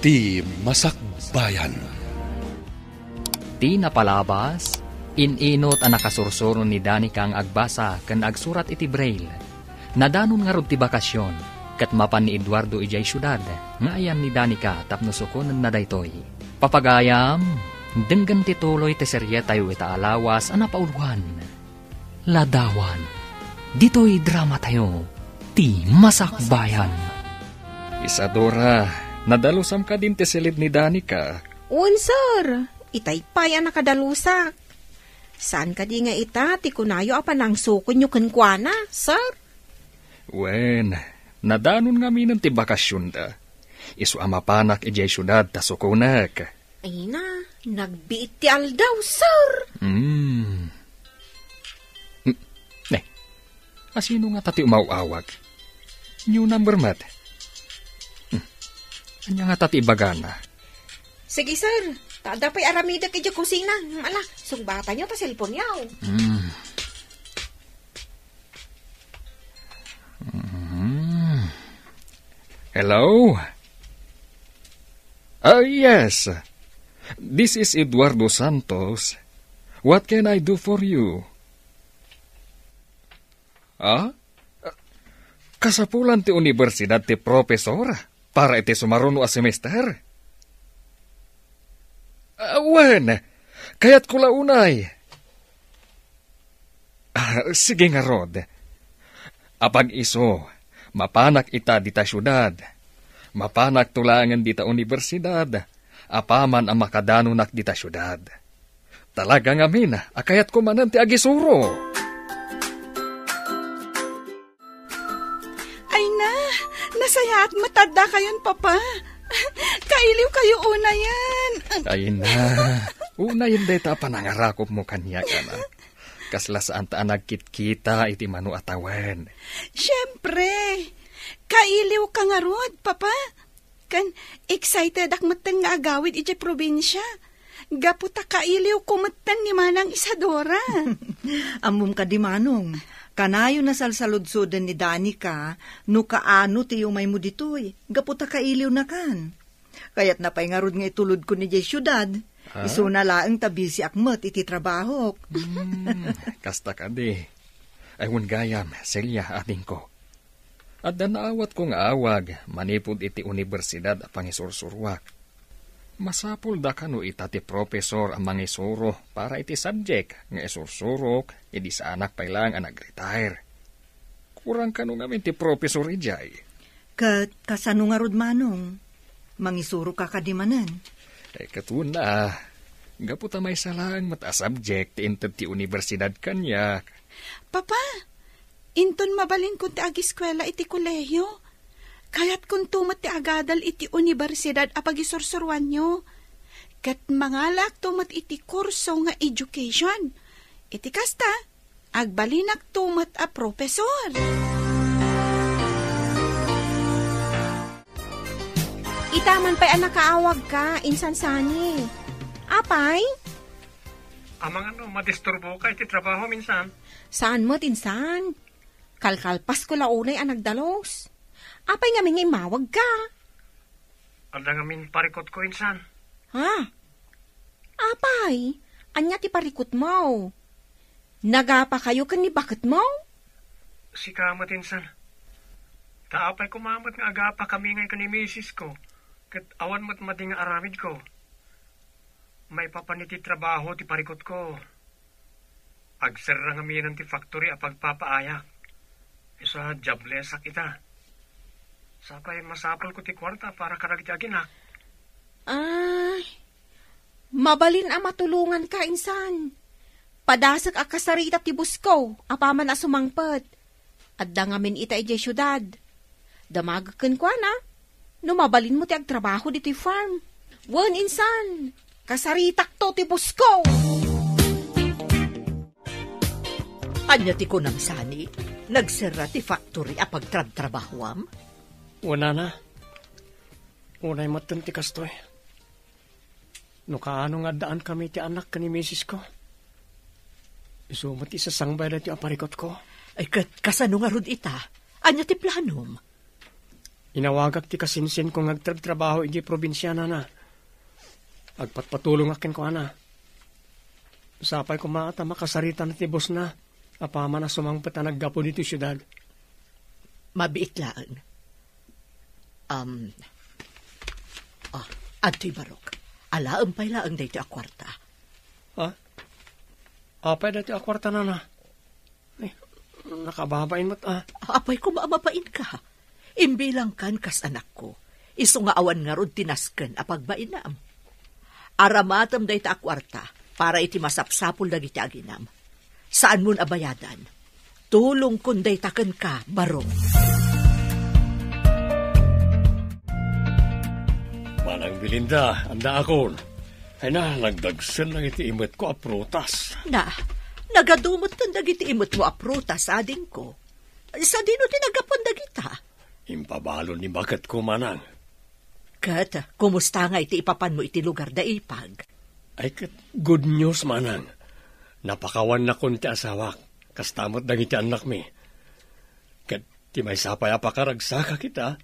Ti Masakbayan. Ti napalabas, ininot ang nakasursuron ni Danica ang agbasa kan agsurat iti braille. Nadanon nga rod ti bakasyon, kat mapan ni Eduardo ijay syudad, nga ayam ni Danica tapno sukunan na daytoy. Papagayam, denggan ti tuloy ti serye tayo itaalawas ang napauluan. Ladawan, dito'y drama tayo, ti Masakbayan. Isadora, nadalusam ka din ti silid ni Danica. Sir, itay pay ang nakadalusak. Saan ka di nga ita, ti kunayo apan ang sukon nyo kankwana, sir? Wen, nadanon nga minan ti bakasyon da. Isu amapanak ijay syudad ta sukunak. Ay na, nagbiit ti aldaw, sir. Asino nga tati umawawag? New number mat. Anya nga tati bagana. Sige, sir. Tada pa'y aramida kaya kusina. Ala, sugbata nyo ta cellphone yaw. Hello? Yes. This is Eduardo Santos. What can I do for you? Kasapulan ti universidad ti profesor para iti sumaruno a semester. Wen, kayat ko launay. Sige nga rod. Apag iso, mapanak ita dita syudad. Mapanak tulangan dita universidad. Apaman ang makadanunak dita syudad. Talaga nga mina, akayat ko manan ti agisuro. Nasaya at matada kayon, Papa. Kailiw kayo una yan. Ay na. Una yun deta panangarakop mo kanya ka na. Kasla saan ta nagkit-kita iti manu atawen. Siyempre. Kailiw ka nga rod, Papa. Kan excited ak matang nga agawid iti probinsya. Gaputa kailiw kumatang ni Manang Isadora. Amum ka di Manong. Kanayo na salsaludsodan ni Danica, no kaano tiyo may mo ditoy, gaputa kailiw na kan. Kaya't napay nga rod nga itulod ko ni jay syudad, iso na laang tabi si akmat iti trabahok. Kasta ka di. Ayun gayam, Celia ating ko. At naawat ko nga awag, manipod iti universidad a pangisursurwak. Masapul da kano itati profesor ang mangisuro para iti subject nga isursurok, idi sa anak pailang ang nag-retire. Kurang kano ngamin ti profesor ijay. Kasano nga rod Manong? Mangisuro ka kadimanan? Katuna, gaputa may salang mata subject inted ti universidad kanyak. Papa, inton mabalin ko ti agiskwela iti kolehiyo. Kaya't kung tumat ti agadal iti universidad apagisursurwan nyo. Kat mangalak tumat iti kurso nga education. Iti kasta, agbalinak tumat a profesor. Itaman pa'y anak kaawag ka, insan sani. Apay? Amang madisturbo ka iti trabaho minsan. Saan mo, tinsan? Kalkalpas ko launay ang nagdalos. Apay nga may mawag ka. Alda nga min parikot ko insan. Ha? Apay, anya ti parikot mo. Nagapa kayo kan ni bakit mo? Si kamat insan. Taapay kumamat nga agapa kami ngay kan ni misis ko. Kat awan mat mading nga aramid ko. May papaniti trabaho ti parikot ko. Agserra nga minan ti factory a pagpapaayak. Isa joblesak ita. Sapay masapol ko ti kwarta para karagitagin ha. Ay, mabalin ang matulungan ka, insan. Padasak a kasarita ti busko, apaman a sumangpet. At dangamin ita ijay syudad. Damagakan kwa na, no mabalin mo ti agtrabaho dito farm. Wan, insan, kasaritak to ti busko. Anya ti kunam sani, nagsera ti factory a pagtrabahawam? Wala na. Unay matan ti kastoy. No kaano nga daan kami ti anak ka ni misis ko. Isumat isasangbay na ti aparikot ko. Ay kasano nga rod ita? Anya ti planom? Inawagak ti kasinsin kong agtrabaho iti probinsya na. Agpatpatulong akin ko, ana. Sapay ko maata makasarita na ti boss na. Apama na sumangpat na naggapo dito syudad. Mabiit lang. Adto'y barok. Alaang pay laang dito a kwarta. Ha? Apay dati a kwarta na. Nakababain mo't Apay ko maamapain ka. Imbilang kan kas anak ko. Iso nga awan nga rod tinasken a pagbainam. Aramatam dito a kwarta para iti masapsapul dagiti aginam. Saan mo'n abayadan? Tulong kun dayta ken ka, barok. Manang Belinda, anda akon. Ay na, nagdagsan lang iti imot ko a prutas. Nagadumot kan dagiti imot mo a prutas, ading ko. Sa dino tinagapon dagita? Impabalo ni bakat ko, manang. Kat, kumusta nga iti ipapan mo iti lugar da ipag? Ay kat, good news, manang. Napakawan na kon ti asawak. Kastamot dagiti anak mi. Kat, ti may sapay apakaragsaka kita.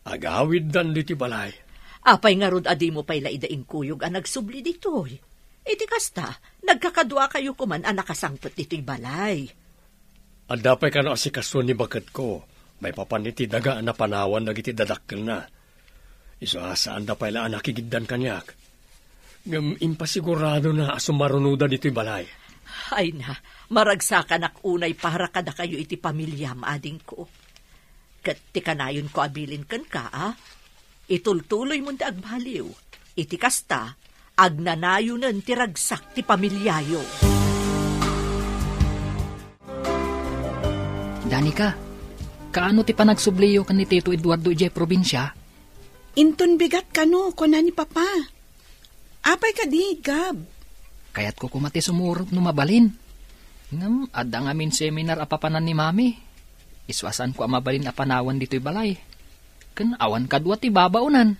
Agawid dan diti balay. Apay nga rod adi mo pay laidaing kuyog ang nagsubli ditoy. Iti kasta, nagkakadua kayo kuman ang nakasangpot dito'y balay. Adapay ka na asikaso ni bakat ko. May papaniti daga na panawan nagiti dadakkel na. Iso asaan da pay laan nakigiddan kanyak. Ngam impasigurado na asumarunuda dito'y balay. Ay na, maragsakan ak unay para kada kayo iti pamilyam ading ko. Kat ti kanayon ko abilin kan ka, Itultuloy mo ti agbaliw. Iti kasta, agnanayonan ti ragsak ti pamilyayo. Danica, kaano ti panagsubliyo kan ni Tito Eduardo ije probinsya? Inton bigat ka no, kuna ni Papa. Apay ka di, Gab. Kaya't ko kumati sumurot no mabalin. Ngam, adda ngamin seminar apapanan ni Mami. Iswasan ko amabalin apanawan dito'y balay. Kan awan kadwa ti babaunan.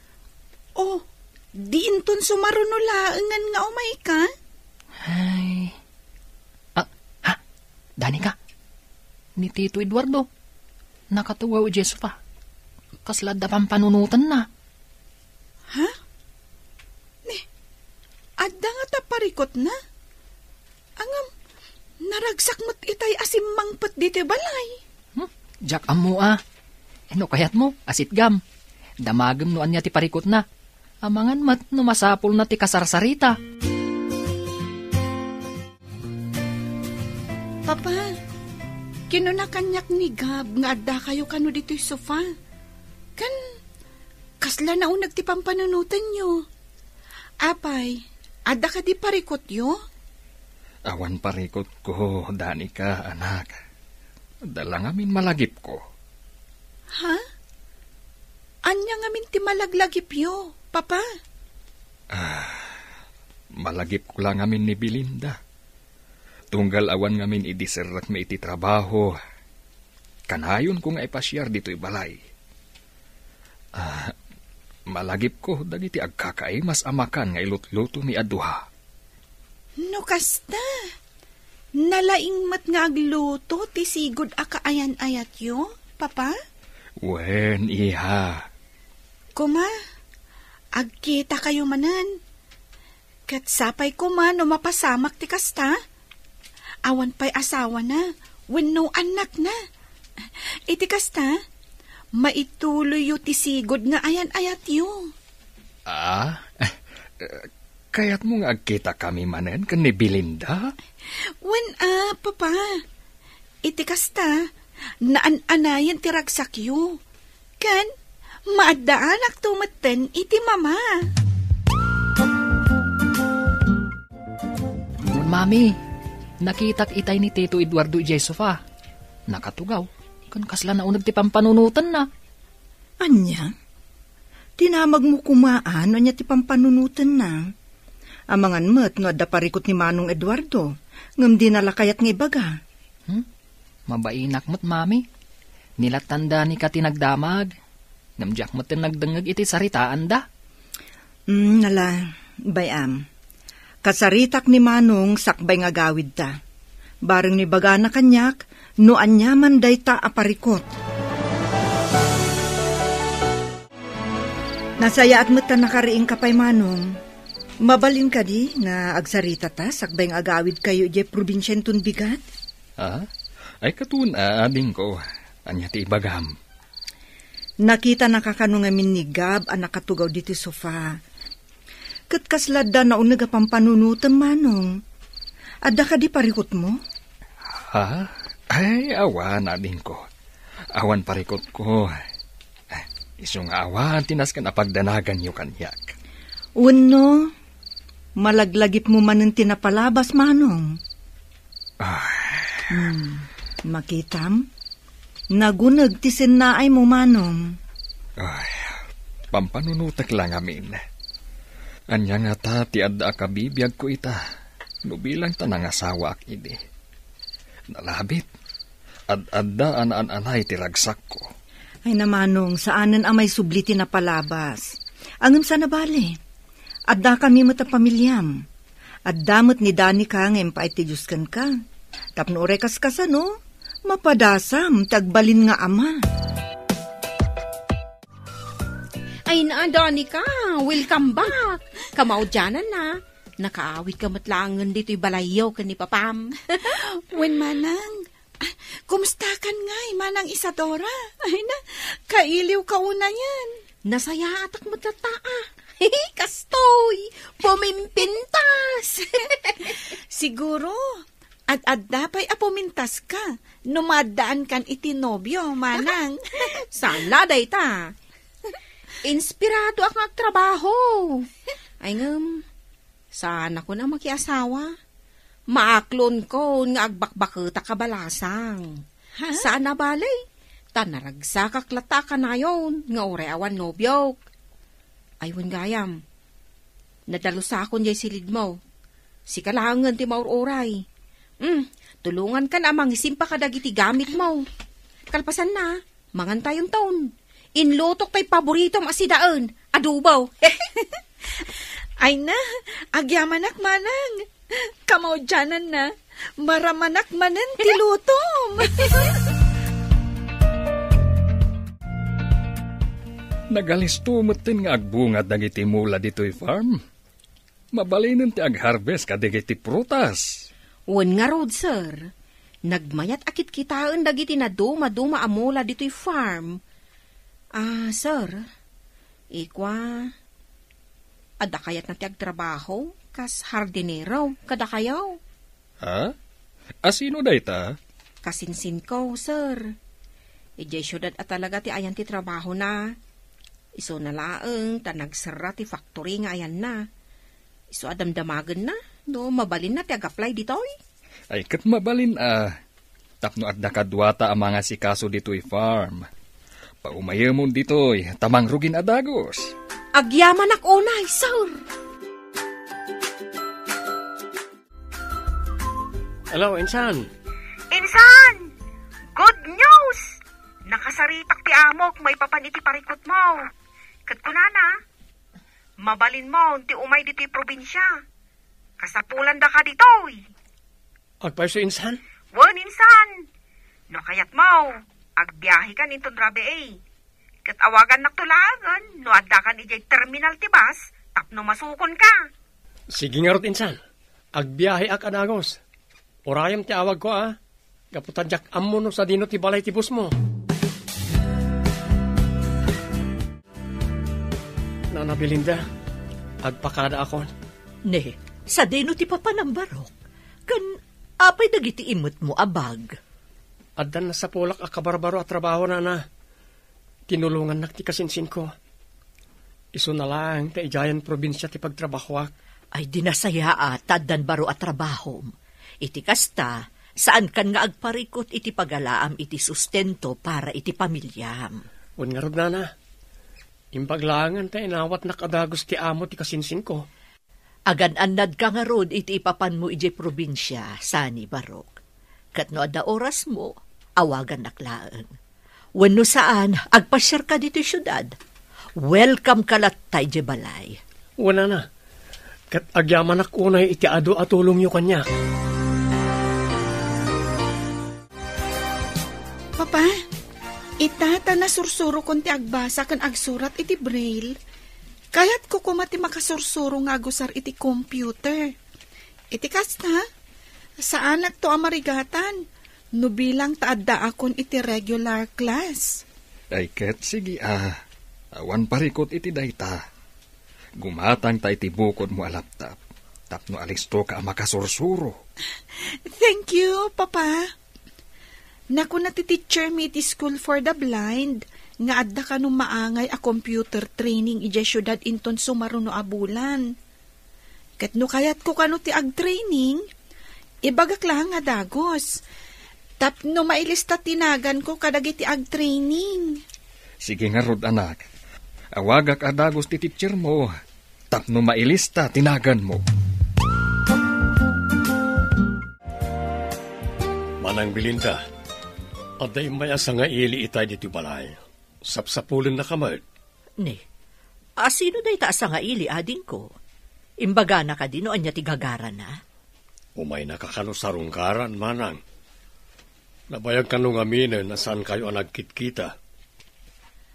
Oh, di inton sumarunulaangan nga umay ka? Ay. Danica, ni Tito Eduardo, nakatuwa o Jesu pa. Kaslad da pampanunutan na. Ha? Adda nga taparikot na? Angam, naragsak mo't itay asimmangpot dito balay. Jack amo Ano kayat mo, asit gam. Damagam no anya ti parikot na. Amangan mat no masapol na ti kasarsarita. Papa, kinunakanyak ni Gab nga adda kayo kano dito'y sofa. Kan, kasla na unag ti pampanunutan nyo. Apay, adda ka di parikot yo? Awan parikot ko, Danica, anak. Dalang amin malagip ko. Ha? Anya nga min ti malaglagip yo, Papa? Malagip ko lang amin ni Belinda. Tunggal awan ngamin idiserak may iti trabaho. Kanayon ko nga ipasyar dito'y balay. Malagip ko dagiti agkakay mas amakan nga ilutluto mi aduha. No kasta, nalaing mat nga agluto ti sigod akaayan-ayat yo, Papa? Wen, iha. Kuma, agkita kayo manan. Kat sapay kuma no mapasamak ti kasta. Awan pa'y asawa na, wenno anak na. Iti kasta, maituloy yu ti sigod nga ayan-ayat yu. Kaya't mo nga agkita kami manen kan ni Belinda? Papa. Iti kasta, naan-anayan ti ragsak yu. Kan, maadaanak tumaten iti mama. Mami, nakitak itay ni Tito Eduardo Jesofa. Nakatugaw, kan kasla na unag ti pampanunutan na. Anya? Tinamag mo kumaan, anya ti pampanunutan na. Amangan mo't no adda parikot ni Manong Eduardo, ngam di nalakayat ng ibaga. Mabainak mo't, Mami. Nilatanda ni ka tinagdamag. Ngamjak mo't tinagdangag iti saritaan da. Nala, bayam. Kasaritak ni Manong sakbay nga gawid ta. Bareng ni baga na kanyak, no anya man day ta aparikot. Nasaya at mata nakariing kapay manong. Mabalin ka di nga agsarita ta sakbay nga agawid kayo di probinsyen tun bigat? Ay katun ading ko. Anya ti ibagam. Nakita nakakano nga minigab ang nakatugaw dito sofa. Kat kaslada na unag pampanunutan manong. Adda ka di parikot mo? Ay awan ading ko. Awan parikot ko. Isong awan tinas ka na pagdanagan yu kanyak. Uno, malaglagip mo man ng tinapalabas manong. Makitam? Nagunag tisin na ay mo manong. Pampanunutak lang amin. Anya nga ta ti adda kabibiyag ko ita. Nubilang tanang asawa ak idi. Nalabit. Adda anay ti ragsak ko. Ay namanong, saanan amay subliti na palabas. Angam sana bale. Adda kami mata pamilyam. Addamot ni Dani ka nga empay ti Diyos kan ka. Tapno rekas ka sa no? Mapadasam, tagbalin nga ama. Ay na, Danica, welcome back. Kamao dyanan na. Nakaawit ka matlangan dito'y balayaw ka ni Papam. Wen manang, kumusta kan ngay, manang Isadora? Ay na, kailiw ka una yan. Nasaya atak matataa. Kastoy, pumimpintas. Siguro, ad-adda pa'y apumintas ka. Numadaan kan itinobyo, manang. Sana day ta. Inspirado ang agtrabaho. Ay ngam, sana ko na makiasawa. Maaklon ko nga agbakbakita kabalasang. Sana balay, tanaragsa kaklata ka na yon, nga oreawan nobyok. Aywan gayam, nadalo sa akon jay silid mo. Si kalangan ti mauroray. Tulungan ka na mangisimpa ka dagiti gamit mo. Kalpasan na, mangantayon taon. Inlutok tay paborito masidaan, adubaw. Ay na, agyamanak manang. Kamao dyanan na, maramanak manan tilutom. Nagalistumot nga agbungad dagiti mula dito'y farm. Mabalinin ti agharvest ka dagiti prutas. Wan nga road, sir. Nagmayat akit kitaan dagiti na duma-duma amula dito'y farm. Sir, ikwa, ada kayat na ti agtrabaho, kas hardinero, kada kayaw. Sino dayta? Kasinsin ko, sir. Ijay syudad at talaga ti ayan ti trabaho na. Iso nalaeng, tanagsara ti factory nga ayan na. Iso adamdamagan na, no mabalin na ti ag-apply ditoy. Ay kat mabalin tapno adda kadwata ang mga sikaso dito'y farm. Paumayamon dito'y tamang rugin adagos. Agyaman ak unay, sir. Hello, Insan. Insan! Good news! Nakasaritak ti amok, may papaniti parikot mo. Kat kunana, mabalin mo, ti umay dito'y probinsya. Kasapulan da ka dito'y. Agpayso, Insan? Wan, Insan. No kayat mo, agbiyahe ka ninton rabi Kat awagan naktulagan, no adda kan ijay terminal ti bus, tapno masukon ka. Sige nga rot, Insan. Agbiyahe ak anagos. Orayam ti awag ko, Kaputadyak ammo no sa dino ti balay ti bus mo. Nana Belinda, agpakada ako. Ne, sa dino ti papanambarok. Kan apay dagiti imot mo abag. Addan na sa pulak akabarbaro at trabaho na. Tinulungan nak ti kasinsin ko. Iso na lang ti ijayan probinsya ti pagtrabahoak. Ay dinasaya taddan baro at trabaho. Iti kasta, saan kan nga agparikot iti pagalaam iti sustento para iti pamilyam. Un nga rod na. Impaglangan ta inawat nakadagos ti amo ti kasinsin ko. Agan-anad ka nga rod iti ipapan mo iti probinsya, sani barok. Kat no ada oras mo, awagan naklaan. Wenno saan, agpasyar ka dito syudad. Welcome kalatay di balay. Wala na. Kat agyaman akunay iti ado at tulong yu kanya. Papa, itata na sursuro kon ti agbasa kan agsurat iti braille. Kaya't ko kumati makasursuro nga gusar iti computer. Iti kasta, saan to amarigatan? No bilang taadda akon iti regular class. Ay ket sige awan parikot iti dayta. Gumatang ta iti bukod mo a laptop. Tapno alisto ka makasursuro. Thank you, Papa. Naku na ti teacher mi iti School for the Blind, nga adda ka nung maangay a computer training iti syudad inton sumaruno a bulan. Ket no kayat ko kano ti ag-training, ibagak lang nga dagos. Tapno mailista tinagan ko kadagiti ag-training. Sige nga rod anak. Awagak adagos ti teacher mo. Tapno mailista tinagan mo. Manang Belinda, aday mayasa nga ili itay dito balay. Sapsapulin na kamad. Ne, sino day taas nga ili ading ko? Imbaga na ka din o anya tigagara na? Umay nakakano sarungkaran, manang. Nabayag ka nung aminin na saan kayo ang nagkitkita.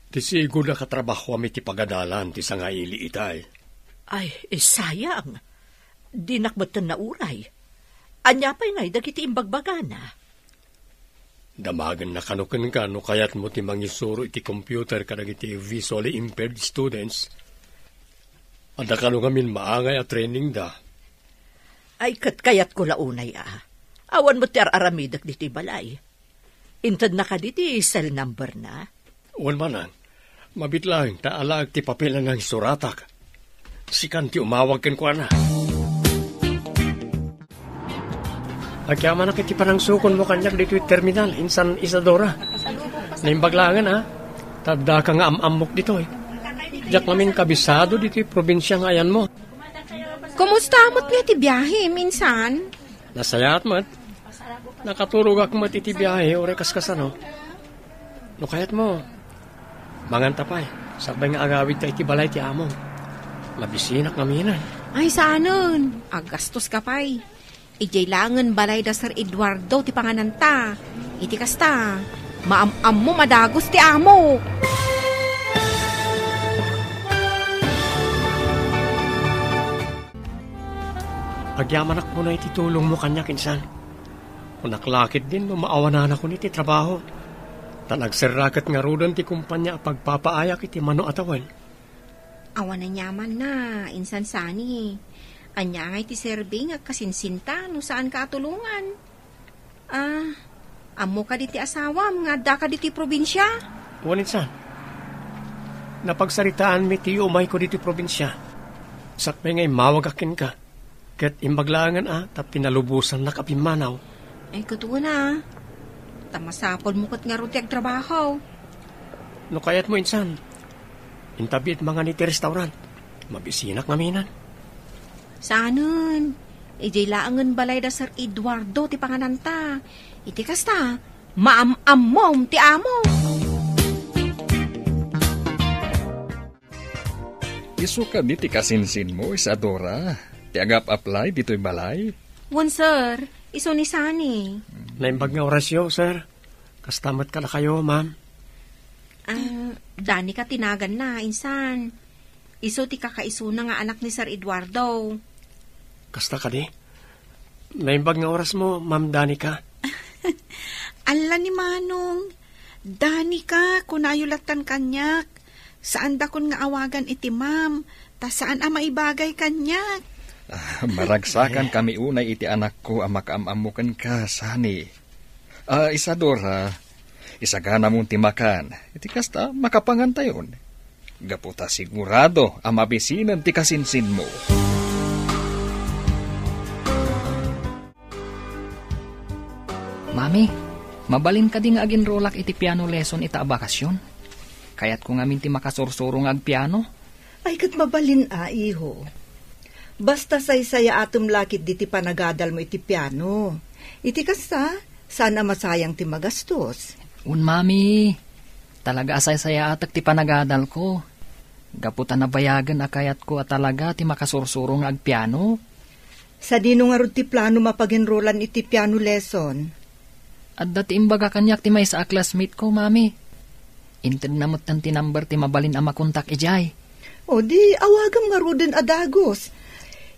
Ti sigo na katrabaho kami ti pagadalan ti nga ili itay. Ay, sayang. Di nakbatan na uray. Anya pa'y ngay dagiti imbagbaga na. Damagan na kanukin ka no kayat mo ti mangisuro iti computer kadagiti visually impaired students. Anda ka nung amin maangay a training da. Ay kayat ko launay Awan mo ti araramidak diti balay. Intad na ka diti cell number na. Wan manang, mabitlang taalag ti papilan ng suratak. Sikan ti umawag ken ko na. Agyaman na kiti parang sukon mo kanyak dito terminal, insan Isadora. Naimbaglangan Tagda ka nga amamok dito Diyak namin kabisado dito probinsya nga ayan mo. Kumusta amot nga ti biyahe, minsan? Nasayat mat. Nakaturog ako mat iti biyahe, orekas kasano. No kayat mo, mangan tapay, sabay nga agawid ta iti balay ti among. Mabisinak ngaminan. Ay, saanon? Agastos ka pa'y. Ijay langan balay da Sir Eduardo ti pangananta. Iti kasta, maam-am mo madagos ti amo. Agyaman ako na iti tulong mo kanya kinsan. Kung naklakit din mo maawanan ako niti trabaho. Tanagserrakat nga rudan ti kumpanya pagpapaayak iti mano atawan. Awan na nyaman na, insan sani. Anya nga iti serving at kasinsinta no saan ka atulungan. Amo ka diti asawam nga da ka diti probinsya. Waninsan, napagsaritaan mi ti umay ko diti probinsya. Sakmay ngay mawagakin ka. Ket imbaglangan tap pinalubusan na kapimanaw. Ay kutuwa na. Tamasapol mo kat nga ruti ag trabaho. No kayat mo insan. Intabit mga niti restaurant. Mabisinak ngaminan. Saanon? Ijay laangan balay da Sir Eduardo ti pangananta. Iti kasta, maam-am ti amo. Isu ka di ti kasinsin mo, Isadora. Ti agap-apply dito'y balay. Wan, sir. Iso ni Sani. Naimbag nga orasyo, sir. Kastamat ka na kayo, ma'am. Dani ka tinagan na, insan. Iso ti kakaiso na nga anak ni Sir Eduardo. Kasta ka di? Naimbag nga oras mo, ma'am Danica. Ala ni Manong. Danica, kunayulatan kanyak. Saan da kun nga awagan iti ma'am? Ta saan maibagay kanyak? Maragsakan kami unay iti anak ko ang makaamamukan ka, Sani. Isadora, isagana mong timakan. Iti kasta, makapangan tayon. Gaputa sigurado ang mabisinan ti kasinsin mo. Mami, mabalin ka di nga agin rolak iti piano lesson ita bakasyon. Kaya't kung amin ti makasursurong ag piano. Ay kat mabalin iho. Basta say-saya atom lakit di ti panagadal mo iti piano. Iti kasta, sana masayang ti magastos. Mami, talaga asay-saya atak ti panagadal ko. Gaputan na bayagan akayat ko at talaga ti makasursurong ag piano. Sa dino nga ti plano mapagenrolan iti piano lesson. At dati imbaga kanyak ti may sa classmate ko, mami. Inted namot tan ti number ti mabalin ang makontak ijay. O di awagam nga ruden adagos.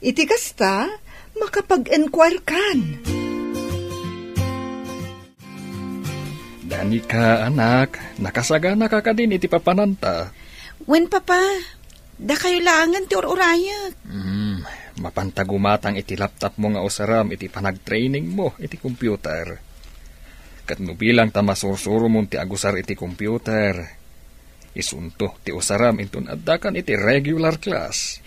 Iti kasta, makapag-enquire kan. Danica, anak, nakasagana ka din iti papananta. Wen, Papa, da kayo langan ti ururayak. Mapantagumatang iti laptop mo nga usaram iti panag-training mo iti computer. Kat no bilang ta masursuro mo ti agusar iti computer. Isunto ti usaram intun addakan iti regular class.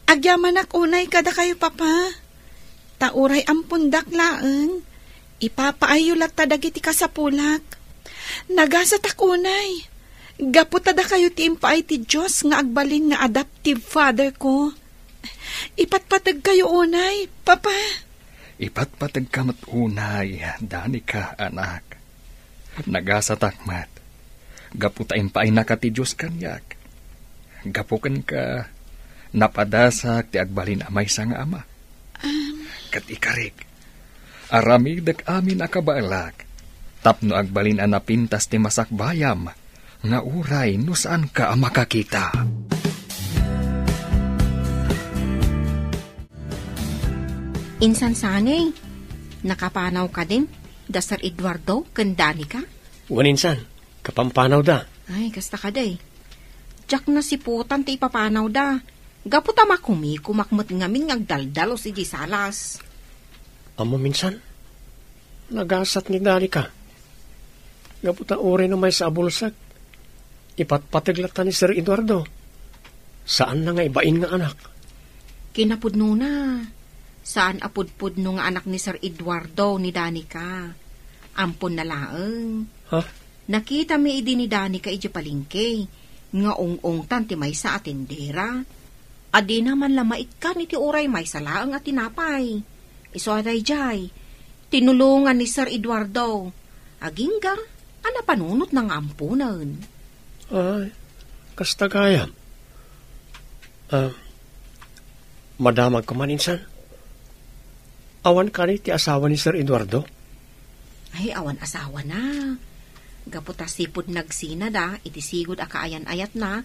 Agyaman unay kada kayo, Papa. Tauray ampun daklaeng. Ipapaayo latta dagiti kasapulak. Nagasat unay. Gaputada kayo ti impaay ti Diyos nga agbalin nga adoptive father ko. Ipatpatag kayo unay, Papa. Ipatpatag ka mat unay, Danica, anak. Nagasat akmat. Gaputa impaay na ka ti Diyos kanyak. Gapukan ka. Napadasak ti agbalin amay sa nga ama. Kat ikarik, aramigdag amin akabaalak, tapno agbalin anapintas ti masakbayam, nga uray no saan ka makakita. Insan sanay, nakapanaw ka din, da Sir Eduardo, kandani ka? Waninsan, kapampanaw da. Ay, kasta ka day. Jack na si putan ti ipapanaw da. Gaputa makumi, kumakmat ngamin ngagdaldalo si Gisalas. Amo minsan, nagasat ni Danica. Gaputa uri na may sa abulsag. Ipatpatiglata ni Sir Eduardo. Saan na nga ibain nga anak? Kinapudno na. Saan apudpudno nga anak ni Sir Eduardo ni Danica? Ampon na laeng. Ha? Nakita mi idi ni Danica iji palingke. Nga ong-ongtan ti may sa atendera. Adi naman lamait ka ni ti uray may salaang at tinapay. Iso aday jay. Tinulungan ni Sir Eduardo. Agingga, ana panunot ng ampunan. Ay, kasta kaya. Madamag ko man insan. Awan ka ni ti asawa ni Sir Eduardo? Ay, awan asawa na. Gaputa sipod nagsina da, itisigod akaayan-ayat na.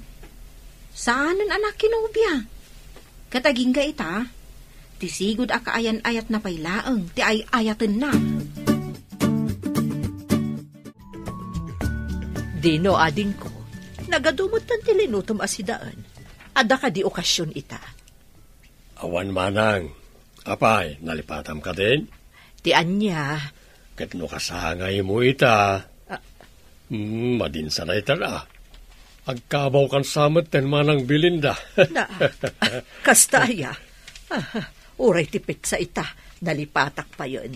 Saanan anak kinubya? Kataging ga ita, tisigod akaayan-ayat na pailaeng, ti ay-ayaten na. Dino, ading ko, nagadumot ng tilinutom asidaan. Ada ka di okasyon ita. Awan manang. Apay, nalipatam ka din? Ti anya. Kat no kasangay mo ita. Madinsa na ita na. Agkabaw kan samet ten manang Belinda. Na, kastaya. Uray tipik sa ita, nalipatak pa yun.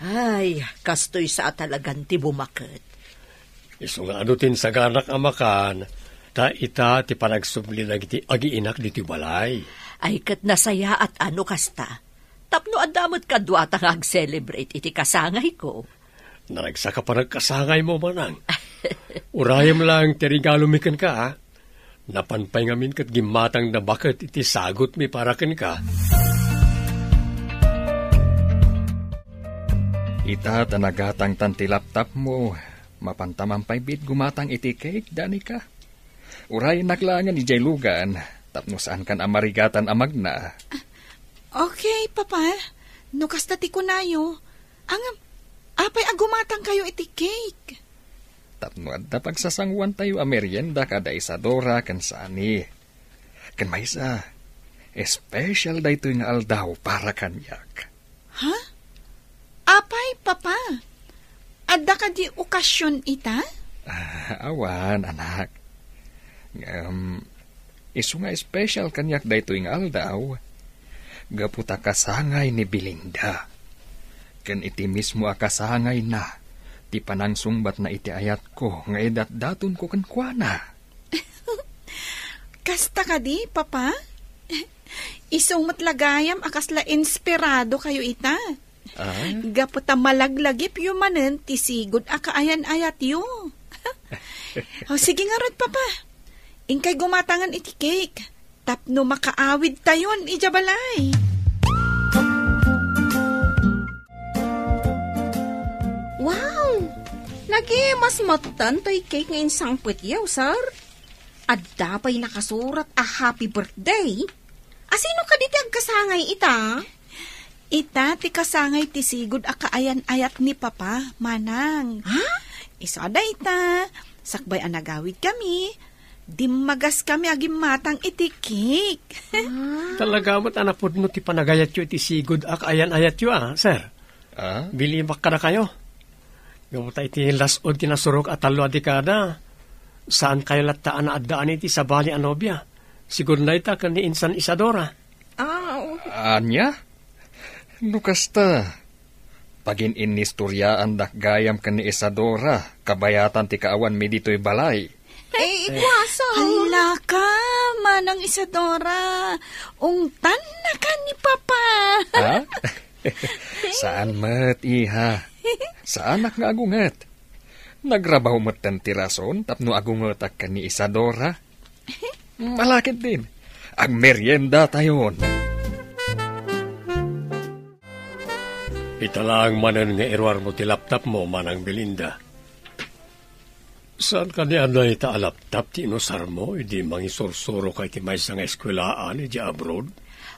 Ay, kastoy sa talagan ti bumakit. Iso nga adutin sa ganak amakan, ta ita ti panagsubli na iti agiinak di ti balay. Ay kat nasaya at ano kasta. Tapno adamot kadwata nga ag-celebrate iti kasangay ko. Naragsa ka pa nagkasangay mo manang. Urayam lang ti regalo mi ken ka, ha? Napanpay ngamin kat gimatang na bakit iti sagot mi para ken ka. Ita tanagatang tanti laptop mo, mapantamang paybit gumatang iti cake, Danica. Uray naklangan ni Jay Lugan, tapno saan kan amarigatan amagna. Okay, Papa. No kasta ti kunayo. Apay agumatang kayo iti cake. Tapno adda pagsasangwan tayo a merienda kada Isadora kan sani. Kan maysa, special da ito nga aldaw para kanyak. Ha? Apay, Papa? Adda ka di okasyon ita? Awan, anak. Isu nga special kanyak da ito nga aldaw. Gaputa kasangay ni Belinda. Kan iti mismo akasangay na. Ti panangsungbat na iti ayat ko, nga edat-daton ko kankwana. Kasta ka di, Papa? Isong matlagayam akasla inspirado kayo ita. Gaputa malaglagip yumanen, tisigod akaayan-ayat yu. Sige nga rod, Papa. Ingkay gumatangan iti cake. Tapno makaawid tayon, ijabalay. Wow! Lagi mas matan to'y cake ngayon sangput yaw, sir. At dapay nakasurat a happy birthday. Asino ka diti agkasangay ita? Ita, ti kasangay ti sigod a kaayan-ayat ni Papa, manang. Ha? Isada ita, sakbay anagawid kami. Dimmagas kami agim matang iti cake. Talaga mo't anapod no ti panagayat yu iti sigod ak ayan-ayat yu sir. Bilibak ka na kayo. Gamuta iti lasod tinasurok at talo adikada. Saan kayo lataan na addaan iti sa bali anobya? Siguro na ita kan ni Insan Isadora. Anya? Nukasta. Pagin inistoryaan dak gayam kan ni Isadora, kabayatan ti kaawan mi dito'y balay. Ikwaso. Hala ka, manang Isadora. Ungtan na ka ni Papa. Ha? Saan mat, iha? Saan ak nga agungat? Nagrabaho mat tan tirason, tapno agungat ak ka ni Isadora? Malakit din. Ang merienda tayon. Italang manan nga irwar mo ti laptop mo, Manang Belinda. Saan ka ni anay ta laptop ti inosar mo? Hindi mangisursuro kay ti may sang eskwelaan di abroad?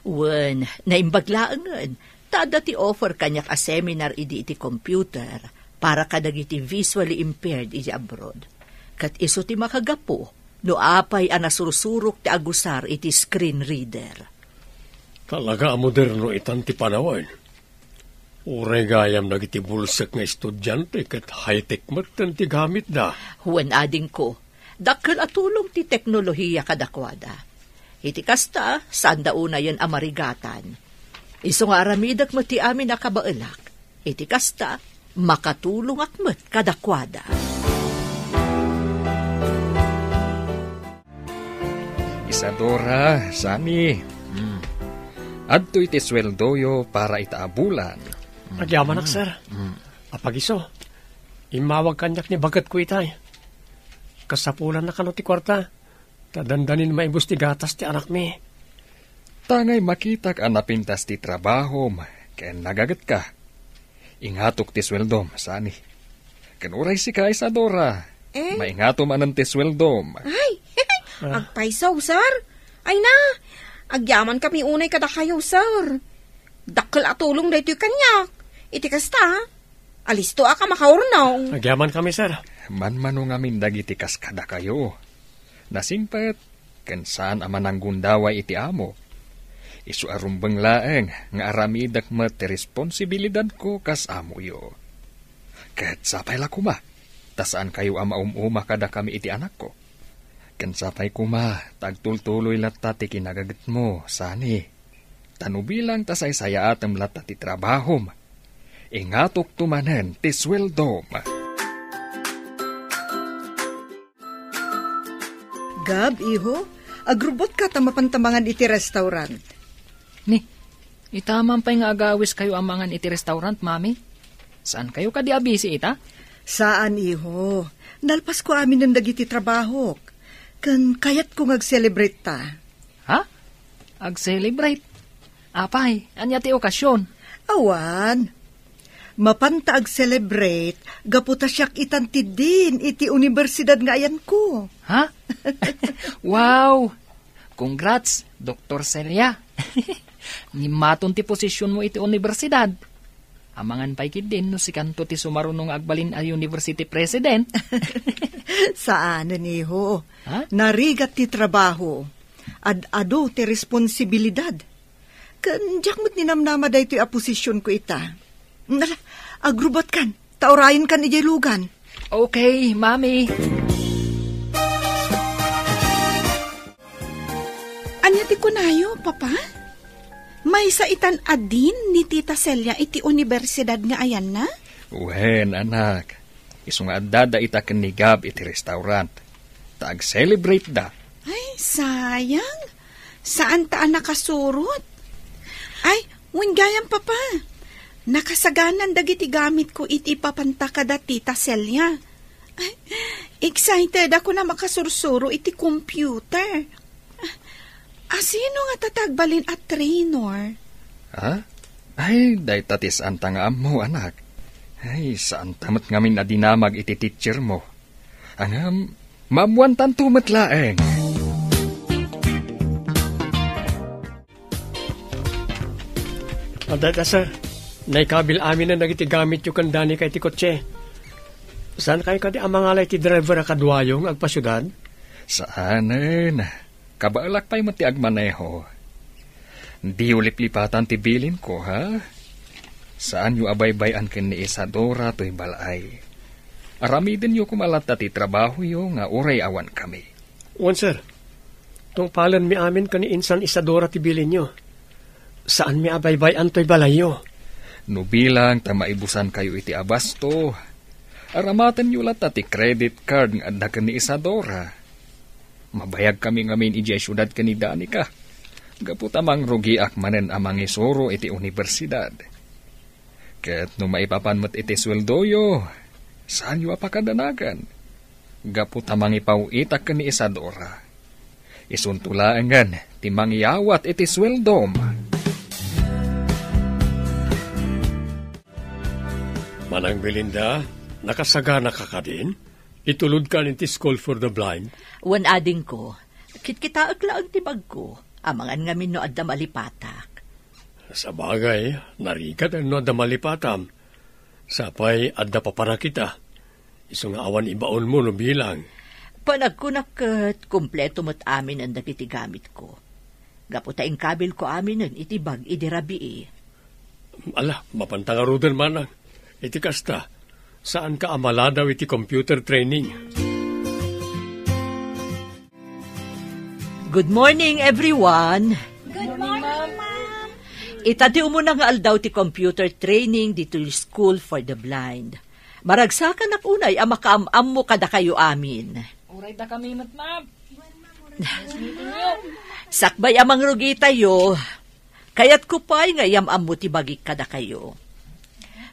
Wen, naimbaglaangan. Tada ti offer kanyak a seminar iti computer para kadagiti visually impaired iti abroad. Kat iso ti makagapo, no apay anasursurok ti agusar iti screen reader. Talaga moderno itan ti panawan. Uray gayam nagiti bulsak nga estudyante kat high-tech matan ti gamit da. Huwan ading ko, dakkel atulong ti teknolohiya kadakwada. Iti kasta, saan dauna yan amarigatan. Iso nga aramidak mo ti amin nakabaelak. Iti kasta, makatulong akmet kadakwada. Isadora, Sami. Adto iti sweldoyo para itaabulan. Nagyaman ak, sir. Apagiso. Imawag kanyak ni bagat ko itay. Kasapulan na kano ti kwarta. Tadandanin maibus ti gatas ti anak mi. Tangay makitak anapintas ti trabaho, kaya nagagat ka. Ingatok ti sweldom, Sani. Kanuray si ka, Isadora. Maingatom anan ti sweldom. Ay, agpaisaw, sir. Ay na, agyaman kami unay kada kayo, sir. Dakkel atulong da ito'y kanyak. Iti kasta, alisto ka makaurnaw. Nagyaman kami, sir. Manmano ngamin dagiti kaskada kayo. Nasingpet, kan saan aman ang gundaway iti amo. Isu arumbang laeng, nga aramidak mat responsibilidad ko kas amo yo. Kat sapay la kuma, tasaan kayo ama umuma kada kami iti anak ko. Kan sapay kuma, tagtultuloy latta ti kinagagat mo, Sani. Tanubilang tasay saya atem latta ti trabahom. Ingatok tumanen ti sweldom. Gab, iho, agrubot ka tamapantamangan iti restaurant. Ni, itaman pa'y nga agawis kayo amangan iti restaurant, mami? Saan kayo ka di abisi ita? Saan, iho? Nalpas ko amin ng dagiti trabaho. Kan kayat kong ag-celebrate ta. Ha? Ag-celebrate? Apay, anya ti okasyon? Awan. Mapanta ag-celebrate, gaputa siyak itantid din iti universidad nga ayan ko. Ha? Wow! Congrats, Dr. Celia. Nimaton ti posisyon mo iti universidad. Amangan pa'y din no si kanto ti sumarunong agbalin a university president. Saan, niho? Ha? Narigat ti trabaho. Ad-ado ti responsibilidad. Kanjak mo't ninamnama da ito a posisyon ko ita. Nala, agrubot kan. Taurayin kan ijay lugan. Okay, mami. Anya ti kunayo, Papa? May sa itan adin ni Tita Celia iti universidad nga ayan na? Wen, anak. Iso nga adada ita kanigab iti restaurant. Tag-celebrate da. Ay, sayang. Saan taan nakasurot? Ay, gayam, Papa. Nakasaganan dagiti gamit ko iti papanta kada Tita Celia. Ay, excited ako na makasursuro iti computer. Asino nga tatagbalin at trainer? Ha? Ay, day tatis anta nga mo, anak. Ay, saan tamat ngamin na dinamag iti teacher mo? Angam, mamuan tanto matlaeng. Data sir, naikabil amin na nagitigamit yung kandani kay ti kotse. Saan kayo kadi ang mga ti driver akadwayong agpasyudad? Saanen? Kabaalak pa'y mati agmaneho. Di ulip-lipatan ti bilin ko, ha? Saan yu abay-bayan ken ni Isadora to'y balay? Aramidin yu kumalat ti trabaho yu nga uray awan kami. Wan sir, tong palan mi amin ka ni Insan Isadora ti bilin nyo. Saan mi abay-bayan to'y balay yo? No bilang ta maibusan kayo iti abasto. Aramatan yu lat ti credit card nga adda ken ni Isadora. Mabayag kami ngamin iti syudad ken ni Danica. Gapot amang rugi akmanen amang isuro iti universidad. Ket no maipapanmat iti sweldoyo, saan yu apakadanagan? Gapot amang ipauitak ken ni Isadora. Isuntulaangan ti mangyawat iti sweldom. Manang Belinda, nakasagana ka ka din? Itulod ka ninti School for the Blind? Wan ading ko, kitkitaag lang ti bag ko. Amangan ngamin no adda malipatak. Sa bagay, narikat no adda malipatam. Sapay adda papara kita. Iso nga awan ibaon mo no bilang. Panagkunakat, kumpleto mo't amin ang dagiti gamit ko. Gaputa kabil ko amin nun itibag idirabi. Ala, mapantangarudan manang. Iti kasta, saan ka amala daw iti computer training? Good morning, everyone. Good morning, ma'am. Itatiw mo na nga aldaw ti computer training dito yung School for the Blind. Maragsakan na unay ang makaamam mo kada kayo amin. Uray da kami mat, ma'am. Sakbay amang rugi tayo. Kaya't kupay nga yamam mo ti bagik kada kayo.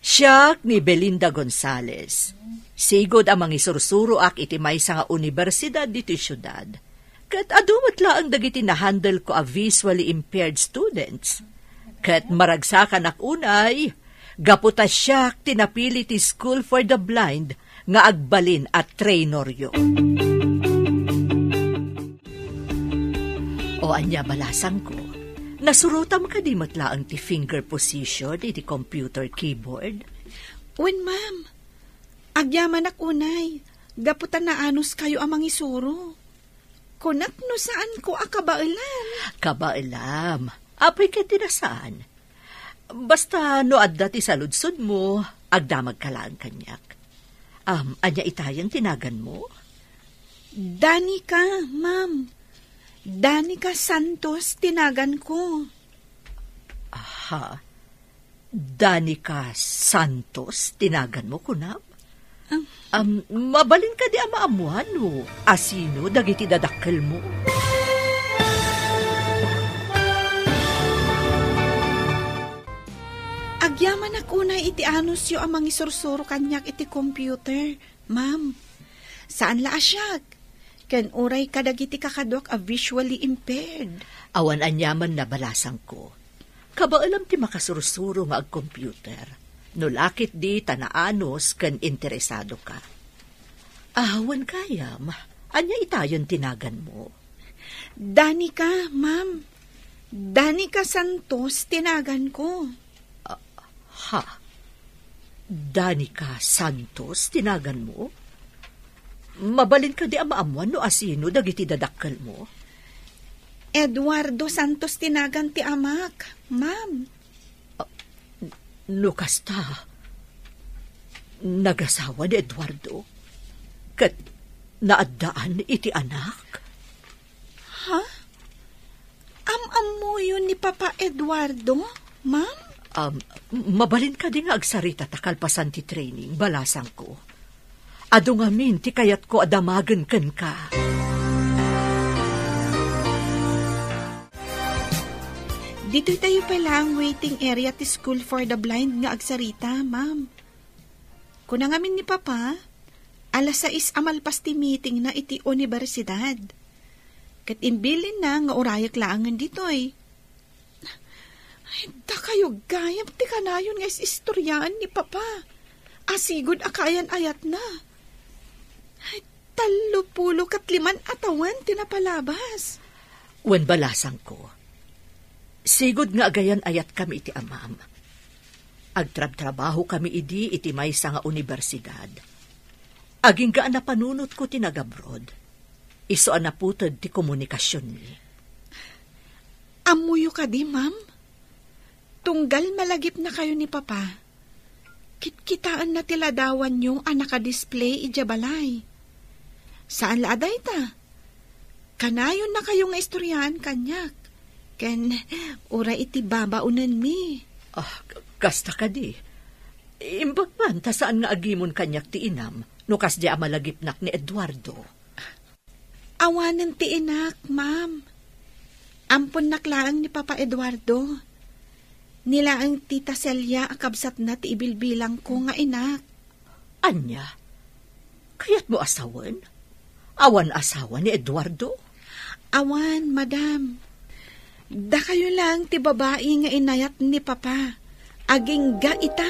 Siya ni Belinda Gonzales. Sigod amang isursuro ak iti maysa nga universidad dito syudad. Kat adumat laang dagiti na-handle ko a visually impaired students. Kat maragsakan ak unay, gaputa siya tinapili ti School for the Blind nga agbalin at trainoryo. O anya balasang ko, nasurutam ka di matlaang ti finger position iti computer keyboard? Wen, ma'am. Agyaman ak unay. Gaputan na anos kayo amang isuro. Kunak no saan ko akabailan? Kabailam. Apay ka tinasaan. Basta no adda ti saludsod mo, agdamag ka lang kanyak. Anya itayang tinagan mo? Danica, ma'am. Danica Santos tinagan ko. Aha. Danica Santos tinagan mo, kunap? Mabalin ka di amaamuan, no? Asino dagiti dadakkel mo? Agyaman ako na iti anos yo amang isursuro kanyak iti computer, ma'am. Saan la asyak? Ken uray kadagiti kakadwak a visually impaired. Awan anyaman na balasang ko. Kabaalam ti makasursuro nga ag computer. No lakit di tanaanos ken interesado ka. Awan kayam, anya itayon tinagan mo? Danica, ma'am. Danica Santos tinagan ko. Ha? Danica Santos tinagan mo? Mabalin ka di amaamuan no asino dagiti dadakkel mo? Eduardo Santos tinagan ti amak, ma'am. No kasta, nagasawa ni Eduardo, kat naaddaan iti anak? Ha? Am mo yun ni Papa Eduardo, ma'am? Mabalin ka di nga agsarita takalpasan ti training, balasang ko. Ado nga min, ti kayat ko adamagan ken ka. Dito'y tayo pala ang waiting area ti School for the Blind nga agsarita, ma'am. Kuna ngamin ni Papa, alas 6 amalpas ti meeting na iti universidad. Kat imbilin na nga urayak laangan dito'y. Ay, da kayo gayam ti kanayon nga istoryaan ni Papa. Asigod akayan ayat na. Ay, 35 atawan tinapalabas. Wen balasang ko, Sigod nga agayan ayat kami iti amam. Agtrab-trabaho kami iti maysa nga universidad. Aging gaan na panunot ko ti nagabrod. Iso an naputod ti komunikasyon ni. Amuyo ka di, ma'am? Tunggal malagip na kayo ni Papa. Kitkitaan na tiladawan yung anaka-display ijabalay. Saan laaday ta? Kanayon na kayong istoryahan kanyak. Ken, ura iti babaunan mi. Kasta ka di. Imbag man, ta saan nga agimon kanyak ti inam, no kas di amalagipnak ni Eduardo. Awanan ti inak, ma'am. Ampon naklaan ni Papa Eduardo. Nila ang tita Celia akabsat na ti ibilbilang ko nga inak. Anya? Kaya't mo asawan? Awan asawa ni Eduardo? Awan, madam. Da kayo lang ti babae nga inayat ni Papa. Aging ga ita.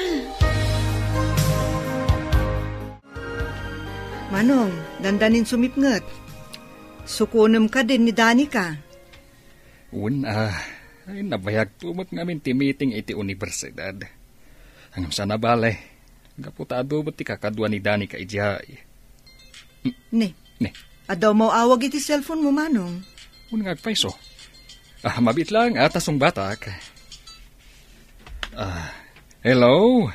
Manong, dandanin sumipngat. Sukunem ka din ni Danica. Ay nabayag tumot ngamin ti meeting iti universidad. Hanggang sa nabale, gaputado mo ti kakadwa ni Danica ijay. Ne. Adaw mo awag iti cellphone mo, Manong. Ngagpaiso. Mabit lang atasong batak. Hello?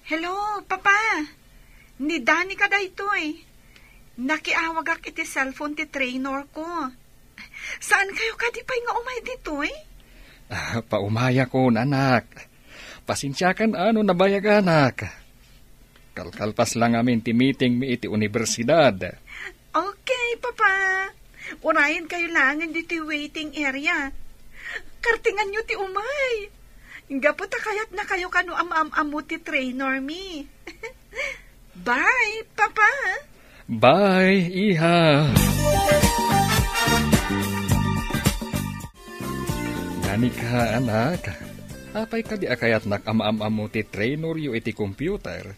Hello, Papa. Ni Danica da ito eh. Nakiawag ak iti cellphone ti trainer ko. Saan kayo kadipay nga umay dito eh? Paumaya ko, anak. Pasensyakan nabayag anak. Kalkalpas lang amin ti meeting mi iti universidad. Okay, Papa. Urayan kayo lang dito waiting area. Kartingan nyo ti umay. Gaputa kayat na kayo kano am-am-amu ti trainer mi. Bye, Papa. Bye, Iha. Danica, anak. Apay ka di akayat nak am-am-amu ti trainer yu iti computer.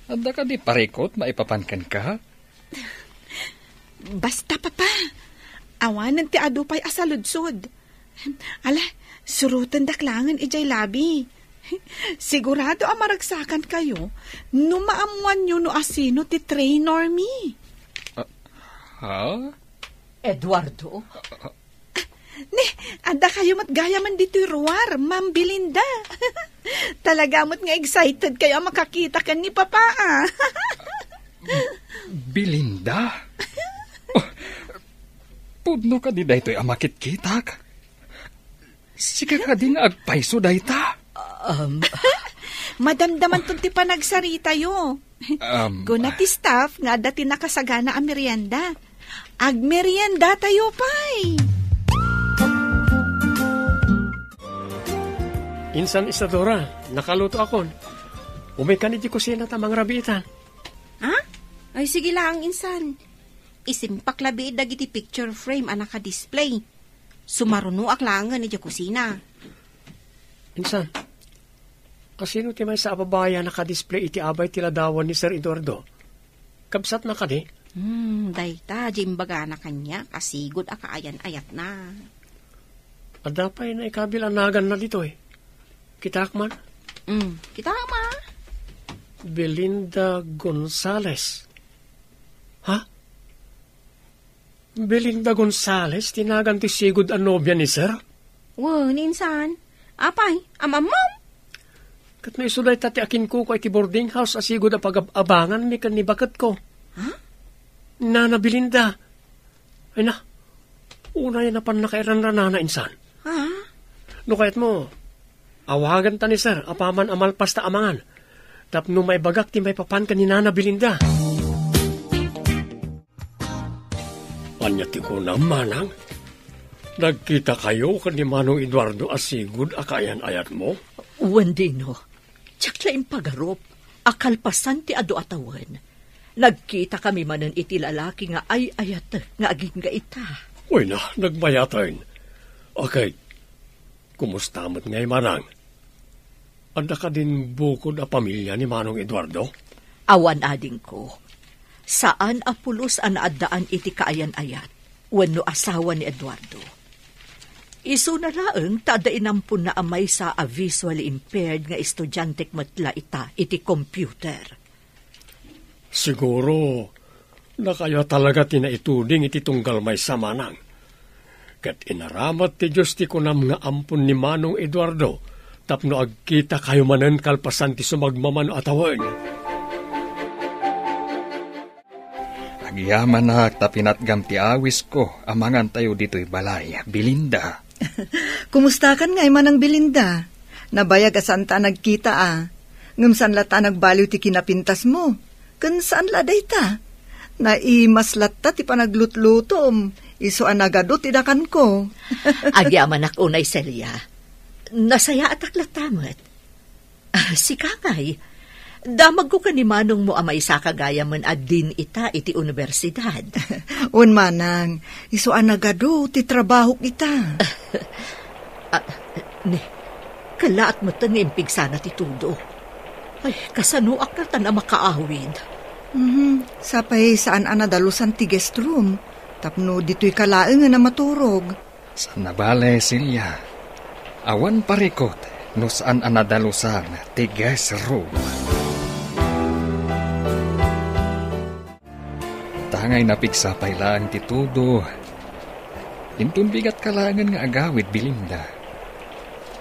Adda ka di parikot maipapankan ka? Basta, Papa. Awanan ti adupay asaludsod. Ala, surutan daklangan ijay labi. Sigurado amaragsakan kayo no maamuan nyo no asino ti trainer mi. Ha? Eduardo? Ne, anda kayo matgaya man dito ruwar, Ma'am Belinda. Talaga mo't nga excited kayo makakita ka ni Papa. Belinda? Pudno ka di daytoy amakit-kitak. Sika ka din agpaiso dayta. Madamdaman tunti pa nagsarita yo. Gunati staff nga dati nakasagana ang merienda. Agmerienda tayo pay. Insan Isadora, nakaluto akon. Umay ka ni di kusina tamang rabitan. Ha? Ay sige lang, insan. Isimpak labi dagiti picture frame ang naka-display. Sumaruno aklangan ni di kusina. Insan, kasino ti may sa ababaya naka-display iti abay tiladawan ni Sir Eduardo? Kabsat na ka di? Dayta, jimbaga na kanya, kasigod akaayan-ayat na. Adapay na ikabilanagan na dito eh. Kitak man? Kitak ma. Belinda Gonzales. Ha? Belinda Gonzales, tinagan ti sigud ang nobya ni Sir? Ninsan. Apay, amamam. Kat may isuday tati akin ko iti boarding house asigud a pag-abangan mi kan ni bakat ko. Ha? Nana Belinda. Ay na, unay na pan nakairan-rana na insan. Ha? No kahit mo, awagan ta ni Sir, apaman amalpas ta amangan. Tapno may bagak ti may papan ka ni Nana Belinda. Panyati ko na manang, nagkita kayo kan ni Manong Eduardo asigud akayan ayat mo? Wendino, tsak laing pagarop, akalpasan ti ado atawan. Nagkita kami manan iti lalaki nga ay ayat nga aging nga ita. Uy na, nagbayatan. Okay, kumusta mo't ngay manang? Anda ka din bukod a pamilya ni Manong Eduardo? Awan ading ko. Saan apulos an addaan iti kaayan-ayat? Wenno asawa ni Eduardo. Iso na laeng tada inampun na amay sa a visually impaired nga estudyante matla iti computer. Siguro, na kaya talaga tinaituding iti tunggal may samanang. Kat inaramat ti Diyos ti kunam nga ampun ni Manong Eduardo, tapno agkita kayo manen kalpasan ti sumagmamano atawan. Agyaman na tapinatgam ti awis ko, amangan tayo dito'y balay, Belinda. Kumusta kan nga manang Belinda? Nabayag asan ta nagkita Ngam saan lata nagbaliw ti kinapintas mo? Kan saan laday ta? Naimas latta ti panaglutlutom. Iso anagado tidakan ko. Agyaman ako na Celia. Nasaya at aklatamat. Si Kangay, damag ko ni Manong mo amay sa kagaya man adin ita iti universidad. Un manang, iso anagado ti trabaho kita. Kalaat mo tanimpig sana ti tudo. Ay, kasanuak na ta na makaawid. Sapay saan anadalusan ti guest room. Tapno dito'y kalaeng na maturog. Sa nabale, Celia. Awan parikot, no saan anadalusan ti guest room. Tangay napigsapay lang ti tudo. Intun bigat kalangan nga agawid, Belinda.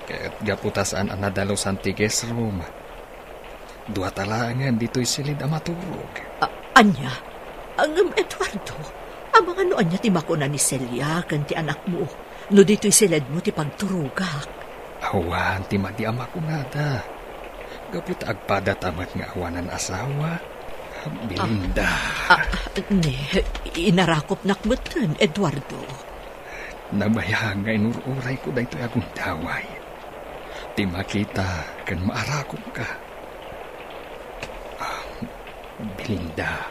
Kaya't gaputasaan anadalusan ti guest room. Dua talangan dito'y silid amaturog. Anya, ang Eduardo, amang ano anya ti makuna ni Celia kan ti anak mo, no dito'y silid mo ti pagturugak. Awan, ti madi ama kunada. Gapit agpada tamat nga awanan asawa. Belinda. Inarakop nakmutan, Eduardo. Nabayang nga inururay ko dahito agong daway. Ti makita kan maarakop ka. Belinda.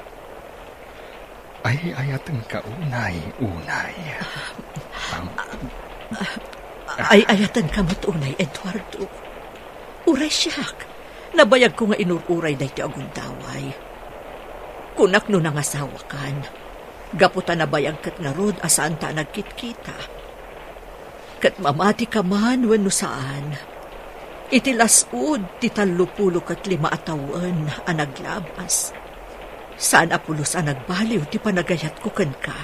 Ay ayatan ka unay. Ay ayatan ka matunay, Eduardo. Uray siyak. Nabayag ko nga inururay dahito agong daway. Kunak no nangasawa kan. Gaputa nabayag kat nga rod asaan ta nagkitkita. Kat mamati ka man wenno saan. Iti lasud ti 35 atawan ang naglabas. Saan apulos ang nagbaliw ti panagayat ko kan ka.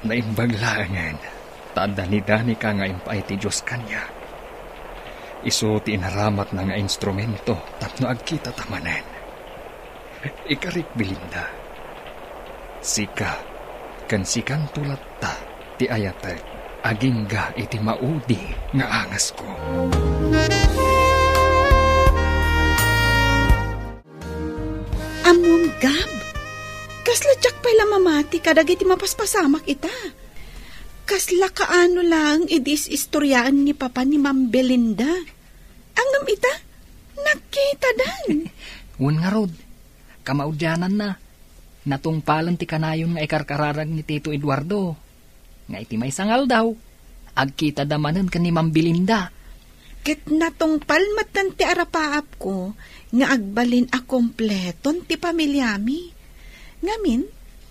Naimbaglangan. Tanda ni Dani ka nga impay ti Diyos kanya. Iso ti inaramat na nga instrumento tapno agkita tamanen. Ikarik, Belinda. Sika, kan sikan tulat ta, ti ayatek, agingga iti maudi nga angas ko. Amom, Gab. Kasla tsak pala mamati kadag iti mapaspasamak ita. Kasla kaano lang idis istoryaan ni Papa ni Ma'am Belinda. Angam ita, nakita dan. Wan nga rod, kamaudyanan na. Natungpalan ti kanayon nga ikarkararag ni Tito Eduardo. Nga iti may sangal daw. Agkita damanan ka ni Ma'am Belinda. Ket natungpal matan ti arapaap ko, nga agbalin a kompleton ti pamilyami. Ngamin,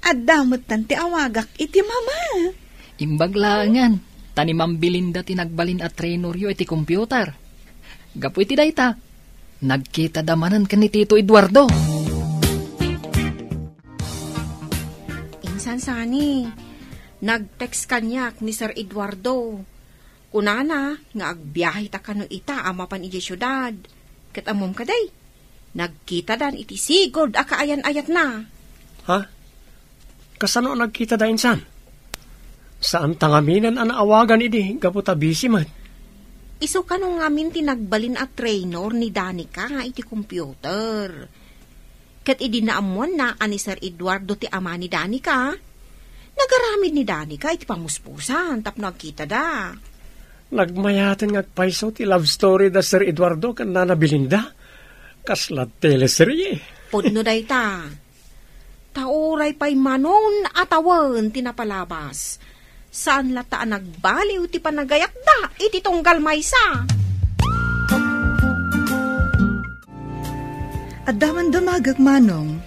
addamutan ti awagak iti mama. Imbaglangan, tani Ma'am Belinda tinagbalin at trainoryo iti computer. Gapu iti dayta, nagkita damanan ka ni Tito Eduardo. Insan sani, nag-text kanyak ni Sir Eduardo. Kunana, nga agbiyahe ta kano ita amapan iti syudad. Ket amom kaday, nagkita dan iti sigod a kaayan-ayat na. Ha? Kasano nagkita da insan? Saan tangaminan ang awagan idi, gaputa busy man? Iso ka nung ngamin tinagbalin at trainer ni Danica nga iti computer. Ket idi naamuan na ani Sir Eduardo ti ama ni Danica. Nagaramid ni Danica iti pamuspusan tapno agkita da. Nagmayaten ngagpaiso ti love story da Sir Eduardo kan Nana Belinda. Kasla teleserye. Podno day ta. Tauray pa'y manon atawan tinapalabas. Saan lata nagbaliw ti panagayak da iti tunggal maysa. Adaman damagag manong.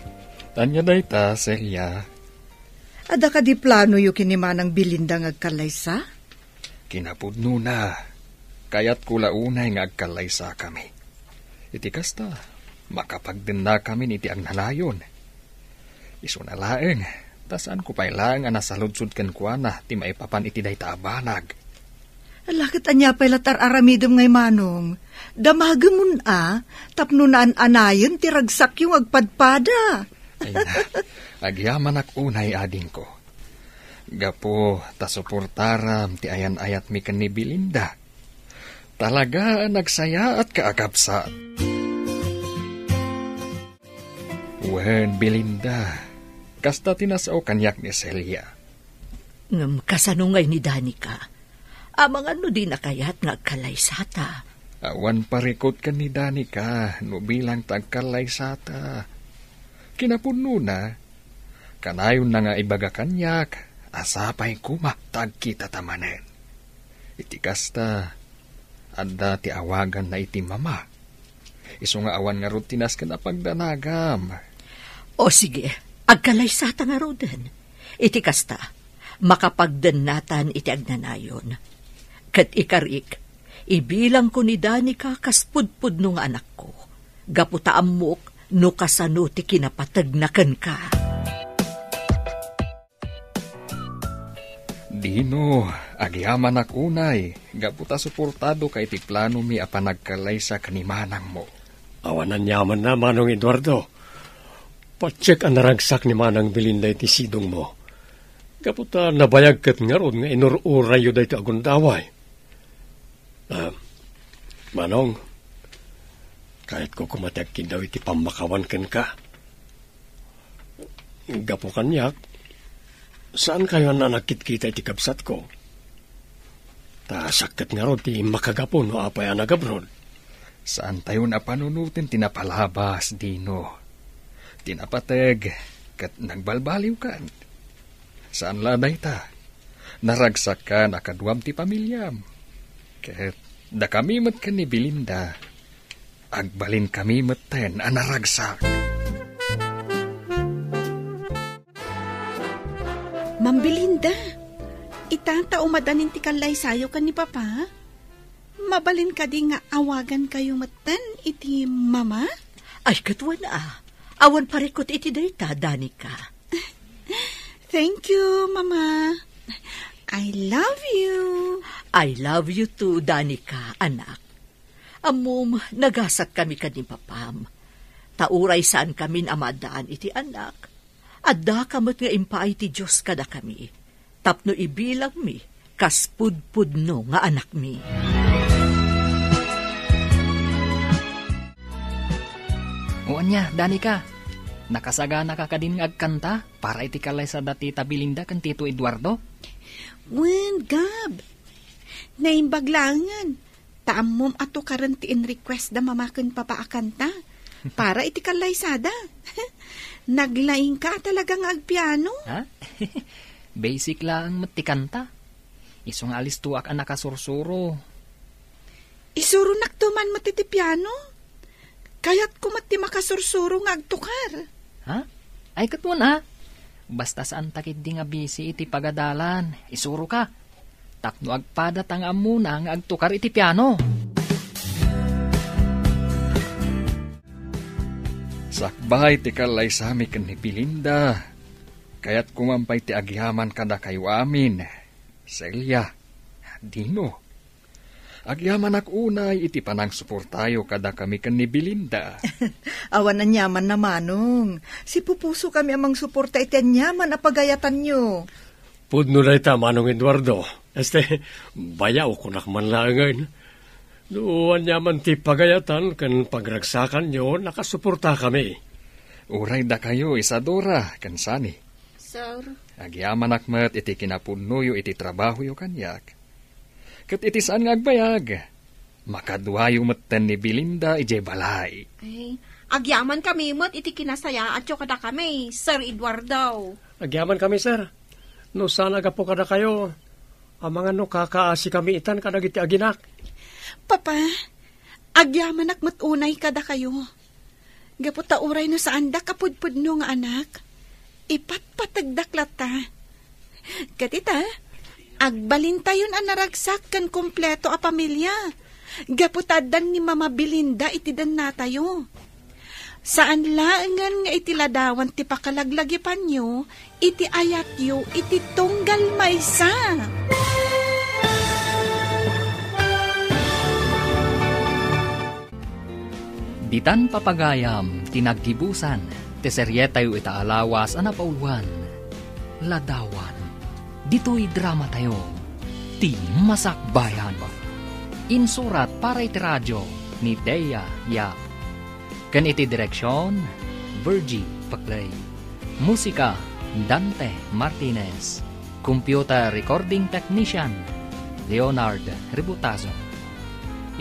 Tanya dayta, Celia. Ada ka di plano yu kinimanang Belinda ngagkalaysa? Kinapudno na, kayat kulaunay nga agkalaysa kami. Iti kasta, makapagdin na kami iti agnanayon. Iso na laeng, tasaan ko pa'y laeng nga nasaludsud ken kuana, ti maipapan iti dayta abanag. Lakit anya pa'y latar aramidom ngay manong. Damagamon tapno naan anayon ti ragsak yung agpadpada. Ay na, agyaman ak unay ading ko. Gapo, tasuportaram ti ayan-ayat mi ken ni Belinda. Talaga nagsaya at kaagapsat. Wen, Belinda, kasta tinasao kanyak ni Celia. Kasanungay ni Danica. Amang ano din nakayat nga kalaysata. Awan parikot ka ni Danica, no bilang tagkalaysata. Kinapuno na, kanayon na nga ibaga kanyak, asapay kuma tagkita tamanen. Iti kasta, adda ti awagan na iti mama. Iso nga awan nga rutinas ka na pagdanagam. O sige, agkalaysata nga roden. Iti kasta, makapagdanatan iti agnanayon. Kat ikarik, ibilang ko ni Danica kaspudpud nung anak ko. Gaputa amok no kasano ti kinapatagnakan ka. Dino, agyaman ak unay, gaputa suportado kay ti plano mi apanagkalay sa kanimanang mo. Awanan yaman na, Manong Eduardo. Patsek ang naragsak ni Manang Belinda iti sidong mo. Kaputa nabayag kat nga ron nga inururay yun iti agundaway. Manong, kahit ko kumatagkin daw iti pamakawan ken ka. Gapo kanyak, saan kayo nanakit kita iti kabsat ko? Ta sakit nga ron ti makagapo no apay anagabron. Saan tayo na panunutin tinapalabas, Dino? Tinapateg, kat nagbalbaliw kan. Saan laday ta? Naragsak ka nakaduam ti pamilyam. Ket da kami met ka ni Belinda, agbalin kami meten anaragsak. Ma'am Belinda, itata umadanin ti kalay sayo ka ni Papa? Mabalin ka di nga awagan kayo meten iti mama? Ay katwa na, awan parikot iti dayta, Danica. Thank you, Mama. I love you. I love you too, Danica, anak. Amom, nagasat kami ni Papam. Tauray saan kami amadaan iti anak. Adda kamot nga impaay ti Diyos kada kami. Tapno ibilang mi, kaspudpudno nga anak mi. Uwan niya, Danica. Nakasagana ka kadin nga agkanta para iti kalay sa dati Belinda kan Tito Eduardo? Wen, Gab. Naimbaglangan. Taamom ato karantiin request da mamakan papaakanta para iti kalaysada. Naglaing ka talaga nga agpiano. Ha? Basic lang matikanta. Isong alis tuak ang nakasursuro. Isuro naktuman matiti piano. Kaya't kumati makasursuro nga agtukar. Ha? Ay katwan ha. Basta saan takit di nga busy iti pagadalan. Isuro ka. Tapno agpadat ang amuna nga agtukar iti piano. Sakbay ti kalay sami ken ni Belinda. Kaya't kumampay ti agyaman kada kayo amin. Celia, Dino. Agyaman ak unay iti panang suportayo kada kami ken ni Belinda. Awan na nyaman na Manong. Si Pupuso kami amang suporta iti nyaman na pagayatan nyo. Pudno na ita, Manong Eduardo. Bayaw ko nakman langan. Doon yaman ti pagayatan kan pagragsakan nyo, nakasuporta kami. Uray da kayo, Isadora, kan sani. Sir? Agyaman akmat iti kinapuno yo iti trabaho yo kanyak. Kat iti saan nga agbayag. Makadwayo maten ni Belinda ije balay. Ay, agyaman kami mo't iti kinasaya at kada kami, Sir Eduardo. Agyaman kami, sir. No sana gapo kada kayo. Ang mga no kakaasi kami itan kadag iti aginak. Papa, agyaman ak matunay kada kayo. Gaputa uray no saan da kapudpudno nga anak. Ipatpatagdaklat ta. Katita, Agbalin tayon ang naragsak kan kompleto a pamilya. Gaputadan ni Mama Belinda itidan na tayo. Saan laangan nga itiladawan ti pakalaglagipan nyo, iti ayat yu, iti tunggal maysa. Ditan papagayam, tinaggibusan, teserye tayo itaalawas anapauluan. Ladawan, dito'y drama tayo, ti masakbayan. Insurat para iti radyo ni Dea Yap. Kan iti direksyon, Virgie Paclay. Musika, Dante Martinez. Computer Recording Technician, Leonard Ributazo.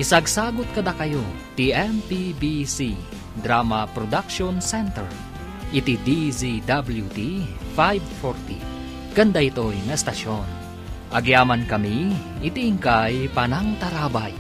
Isagsagot kada kayo, TMPBC Drama Production Center. Iti DZWT 540. Ganda ito'y na estasyon. Agyaman kami, iti ingkay panang tarabay.